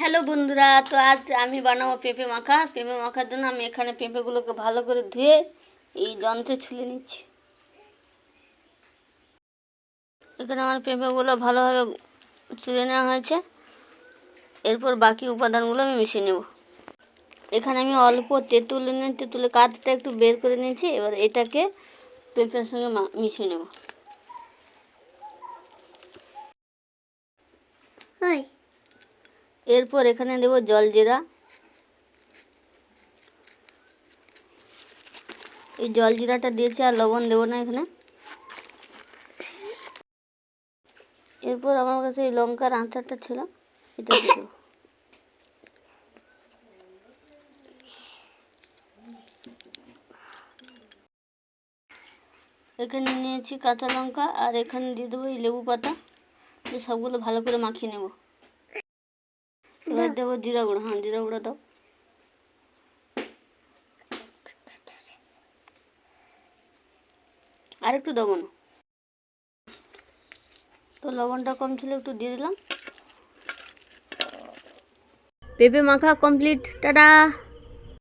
Hello বন্ধুরা, তো আজ আমি বানাবো পেঁপে মাখা। পেঁপে মাখার জন্য আমি এখানে পেঁপেগুলোকে ভালো করে ধুয়ে এই যন্ত্রে ছুলে নিচ্ছি। এখানে আমার পেঁপেগুলো ভালোভাবে ছুলে নেওয়া হয়েছে। এরপর বাকি উপাদানগুলো আমি মিশিয়ে নেব। এখানে আমি অল্প তেঁতুল এনে তেঁতুলের কাঠটা একটু বের করে নিয়েছি। এবার এটাকে পেঁপের সঙ্গে মিশিয়ে নেব। এরপর এখানে দেব জলজিরা। এই জলজিরাটা দিয়েছি, আর লবণ দেবো না এখানে। এরপর আমার কাছে এই লঙ্কার আচারটা ছিল, এটা দিয়ে দেবো। এখানে নিয়েছি কাঁচা লঙ্কা, আর এখানে দিয়ে দেবো এই লেবু পাতা। দিয়ে সবগুলো ভালো করে মাখিয়ে নেব। এবার দেবো জিরা গুঁড়ো। হ্যাঁ, জিরা গুঁড়ো দাও। আর একটু দেবো না, তো লবণটা কম ছিল, একটু দিয়ে দিলাম। পেঁপে মাখা কমপ্লিট। টাটা।